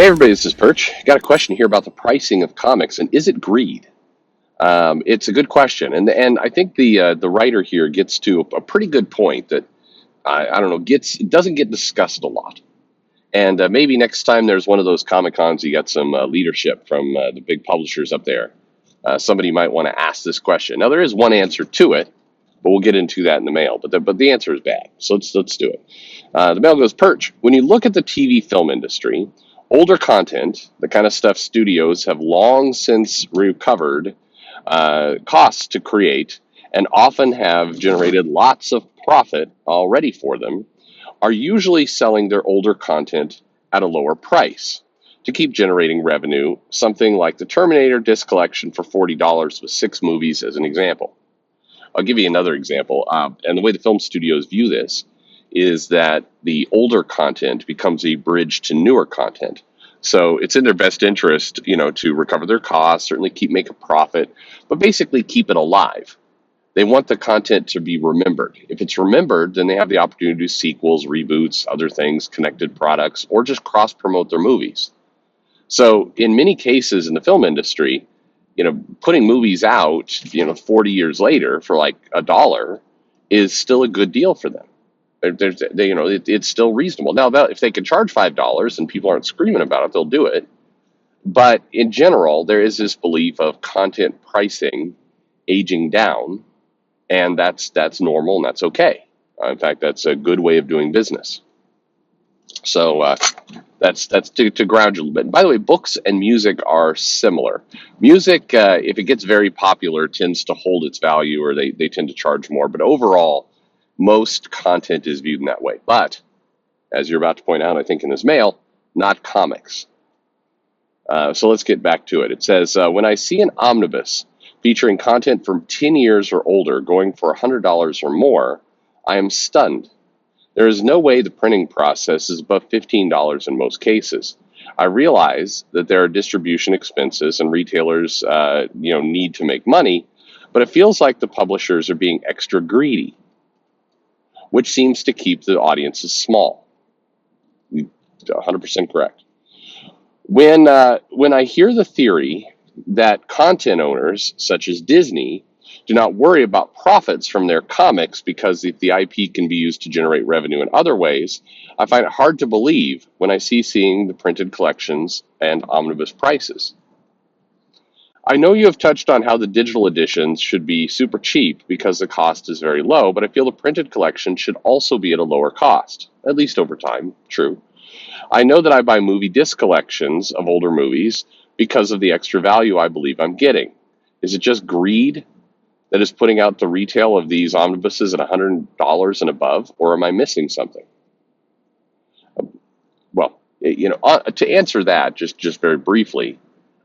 Hey everybody, this is Perch. Got a question here about the pricing of comics, and is it greed? It's a good question, and I think the writer here gets to a pretty good point that I don't know gets doesn't get discussed a lot. And maybe next time there's one of those Comic Cons, you get some leadership from the big publishers up there. Somebody might want to ask this question. Now there is one answer to it, but we'll get into that in the mail. But the answer is bad, so let's do it. The mail goes, Perch. When you look at the TV film industry, older content, the kind of stuff studios have long since recovered costs to create and often have generated lots of profit already for them, are usually selling their older content at a lower price to keep generating revenue, something like the Terminator disc collection for $40 with 6 movies as an example. I'll give you another example. And the way the film studios view this is that the older content becomes a bridge to newer content. So it's in their best interest, to recover their costs, certainly keep make a profit, but basically keep it alive. They want the content to be remembered. If it's remembered, then they have the opportunity to do sequels, reboots, other things, connected products, or just cross promote their movies. So in many cases in the film industry, putting movies out, 40 years later for like $1 is still a good deal for them. It's still reasonable. Now, if they can charge $5 and people aren't screaming about it, they'll do it. But in general, there is this belief of content pricing aging down, and that's normal and that's okay. In fact, that's a good way of doing business. So that's to ground you a little bit. And by the way, books and music are similar. Music, if it gets very popular, tends to hold its value, or they tend to charge more. But overall, most content is viewed in that way. But as you're about to point out, I think in this mail, not comics. So let's get back to it. It says, when I see an omnibus featuring content from 10 years or older going for $100 or more, I am stunned. There is no way the printing process is above $15 in most cases. I realize that there are distribution expenses and retailers, need to make money, but it feels like the publishers are being extra greedy, which seems to keep the audiences small. 100% correct. When I hear the theory that content owners, such as Disney, do not worry about profits from their comics because if the IP can be used to generate revenue in other ways, I find it hard to believe when I seeing the printed collections and omnibus prices. I know you have touched on how the digital editions should be super cheap because the cost is very low, but I feel the printed collection should also be at a lower cost, at least over time. True. I know that I buy movie disc collections of older movies because of the extra value I believe I'm getting. Is it just greed that is putting out the retail of these omnibuses at $100 and above, or am I missing something? Well, to answer that, just very briefly,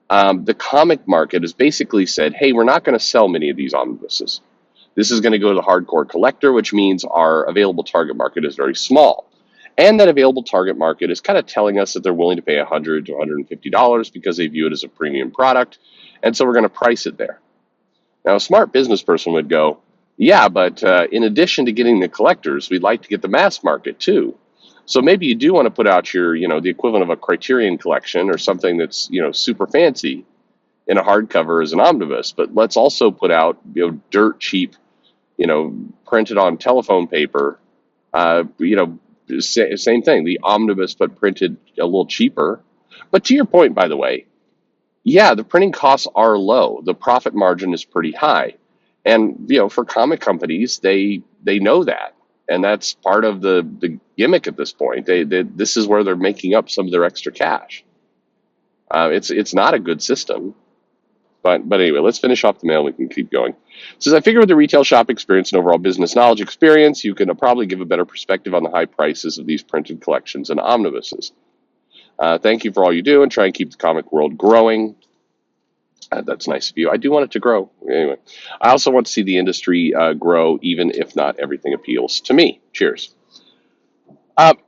the comic market has basically said, hey, we're not going to sell many of these omnibuses. This is going to go to the hardcore collector, which means our available target market is very small. And that available target market is kind of telling us that they're willing to pay $100 to $150 because they view it as a premium product. And so we're going to price it there. Now, a smart business person would go, yeah, but in addition to getting the collectors, we'd like to get the mass market too. So maybe you do want to put out your, the equivalent of a Criterion collection or something that's, super fancy in a hardcover as an omnibus. But let's also put out, dirt cheap, printed on telephone paper, same thing, the omnibus, but printed a little cheaper. But to your point, by the way, yeah, the printing costs are low. The profit margin is pretty high. And, for comic companies, they know that. And that's part of the gimmick at this point. This is where they're making up some of their extra cash. It's not a good system. But anyway, let's finish off the mail. We can keep going. It says, I figure with the retail shop experience and overall business knowledge experience, you can probably give a better perspective on the high prices of these printed collections and omnibuses. Thank you for all you do and try and keep the comic world growing. That's nice of you. I do want it to grow. Anyway, I also want to see the industry grow, even if not everything appeals to me. Cheers.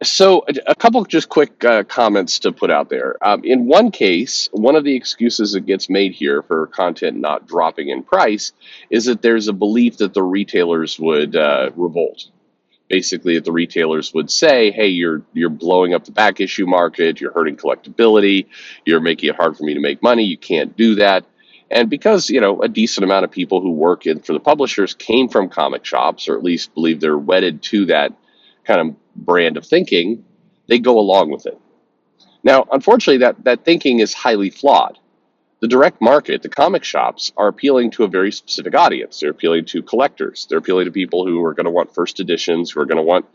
So a couple just quick comments to put out there. In one case, one of the excuses that gets made here for content not dropping in price is that there's a belief that the retailers would revolt. basically that the retailers would say, hey, you're blowing up the back issue market, you're hurting collectability, you're making it hard for me to make money, you can't do that. And because, a decent amount of people who work in for the publishers came from comic shops, or at least believe they're wedded to that kind of brand of thinking, they go along with it. Now, unfortunately, that thinking is highly flawed. The direct market, the comic shops, are appealing to a very specific audience. They're appealing to collectors. They're appealing to people who are going to want first editions, who are going to want,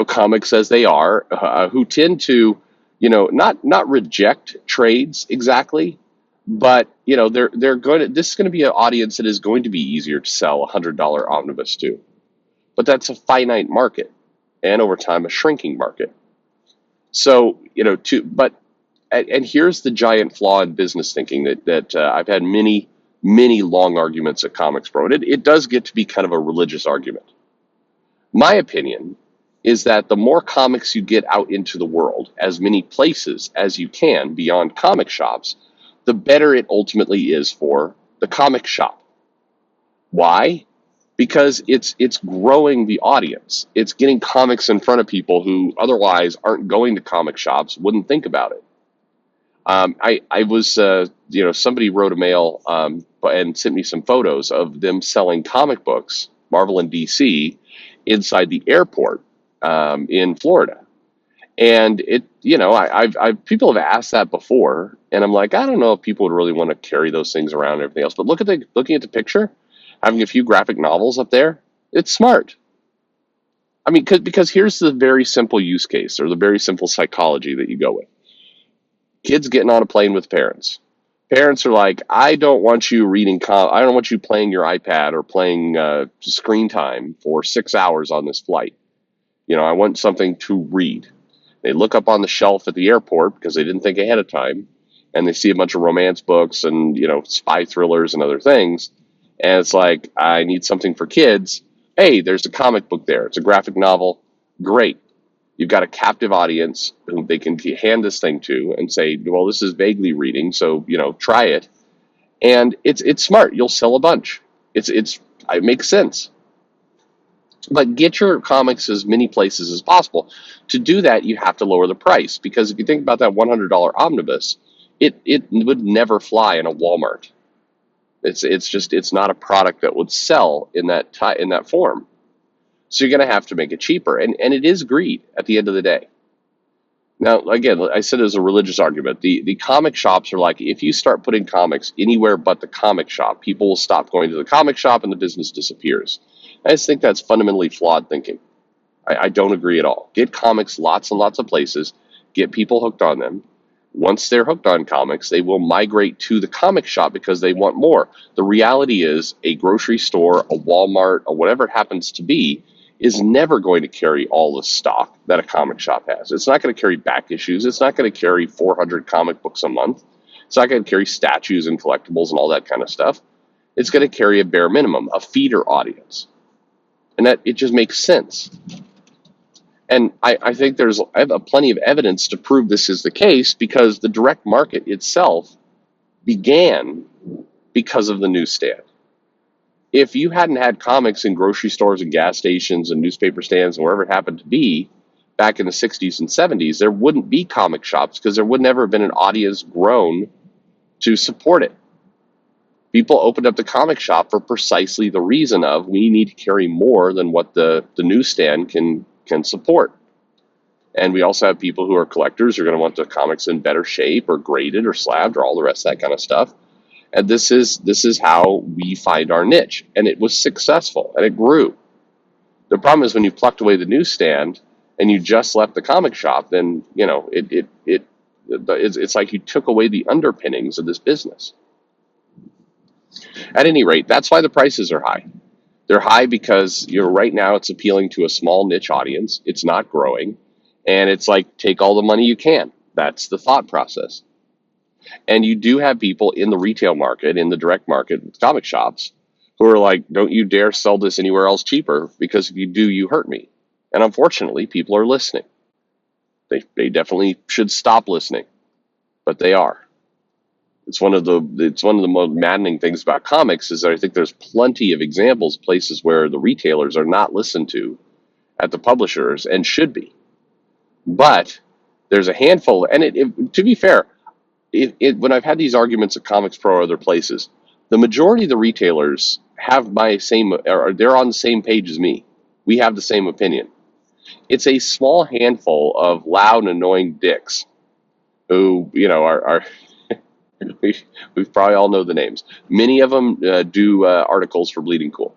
comics as they are, who tend to, not reject trades exactly, but they're going to. This is going to be an audience that is going to be easier to sell $100 omnibus to, but that's a finite market, and over time a shrinking market. So and here's the giant flaw in business thinking that I've had many long arguments at Comics Pro. It does get to be kind of a religious argument. My opinion is that the more comics you get out into the world, as many places as you can beyond comic shops, the better it ultimately is for the comic shop. Why? Because it's growing the audience. It's getting comics in front of people who otherwise aren't going to comic shops, wouldn't think about it. I was, somebody wrote a mail and sent me some photos of them selling comic books, Marvel and DC, inside the airport in Florida. And I've people have asked that before, and I'm like, I don't know if people would really want to carry those things around and everything else. But looking at the picture, having a few graphic novels up there, it's smart. I mean, because here's the very simple use case, or the very simple psychology that you go with. Kids getting on a plane with parents. Parents are like, I don't want you I don't want you playing your iPad or playing screen time for 6 hours on this flight. I want something to read. They look up on the shelf at the airport because they didn't think ahead of time, and they see a bunch of romance books and, spy thrillers and other things. And it's like, I need something for kids. Hey, there's a comic book there. It's a graphic novel. Great. You've got a captive audience who they can hand this thing to and say, well, this is vaguely reading, so, try it. And it's smart. You'll sell a bunch. It makes sense. But get your comics as many places as possible. To do that, you have to lower the price, because if you think about that $100 omnibus, it would never fly in a Walmart. It's not a product that would sell in that form. So you're going to have to make it cheaper, and it is greed at the end of the day. Now, again, I said it was a religious argument. The comic shops are like, if you start putting comics anywhere but the comic shop, people will stop going to the comic shop and the business disappears. I just think that's fundamentally flawed thinking. I don't agree at all. Get comics lots and lots of places. Get people hooked on them. Once they're hooked on comics, they will migrate to the comic shop because they want more. The reality is a grocery store, a Walmart, or whatever it happens to be, is never going to carry all the stock that a comic shop has. It's not going to carry back issues. It's not going to carry 400 comic books a month. It's not going to carry statues and collectibles and all that kind of stuff. It's going to carry a bare minimum, a feeder audience. And that it just makes sense. And I think I have plenty of evidence to prove this is the case, because the direct market itself began because of the newsstand. If you hadn't had comics in grocery stores and gas stations and newspaper stands and wherever it happened to be back in the 60s and 70s, there wouldn't be comic shops, because there would never have been an audience grown to support it. People opened up the comic shop for precisely the reason of, we need to carry more than what the newsstand can support. And we also have people who are collectors who are going to want the comics in better shape or graded or slabbed or all the rest of that kind of stuff. And this is how we find our niche. And it was successful, and it grew. The problem is when you plucked away the newsstand and you just left the comic shop, then it's like you took away the underpinnings of this business. At any rate, that's why the prices are high. They're high because right now it's appealing to a small niche audience. It's not growing. And it's like, take all the money you can. That's the thought process. And you do have people in the retail market, in the direct market, with comic shops, who are like, don't you dare sell this anywhere else cheaper, because if you do, you hurt me. And unfortunately, people are listening. They definitely should stop listening, but they are. It's one of the most maddening things about comics is that I think there's plenty of examples, places where the retailers are not listened to, at the publishers and should be. But there's a handful, and to be fair, when I've had these arguments at Comics Pro or other places, the majority of the retailers have my same, or they're on the same page as me. We have the same opinion. It's a small handful of loud and annoying dicks who, are we probably all know the names. Many of them do articles for Bleeding Cool.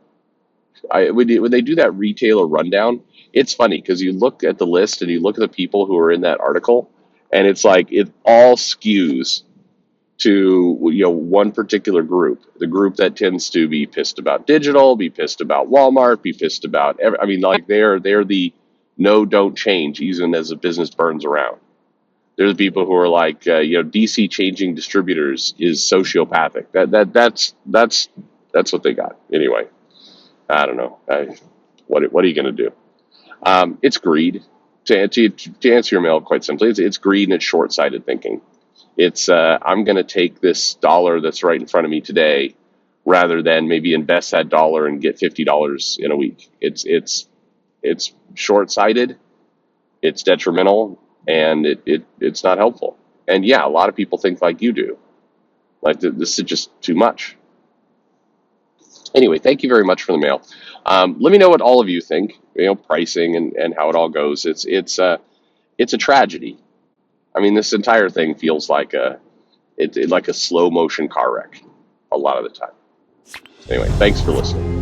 When they do that retailer rundown, it's funny because you look at the list and you look at the people who are in that article, and it's like it all skews to one particular group, the group that tends to be pissed about digital, be pissed about Walmart, be pissed about like they're the no, don't change even as the business burns around. There's people who are like DC changing distributors is sociopathic. That's what they got anyway. I don't know. What are you going to do? It's greed. To answer your mail quite simply, it's greed and it's short-sighted thinking. It's I'm going to take this dollar that's right in front of me today, rather than maybe invest that dollar and get $50 in a week. It's short-sighted, it's detrimental, and it's not helpful. And yeah, a lot of people think like you do. Like this is just too much. Anyway, thank you very much for the mail. Let me know what all of you think. Pricing and how it all goes. It's a tragedy. I mean, this entire thing feels like like a slow motion car wreck a lot of the time. Anyway, thanks for listening.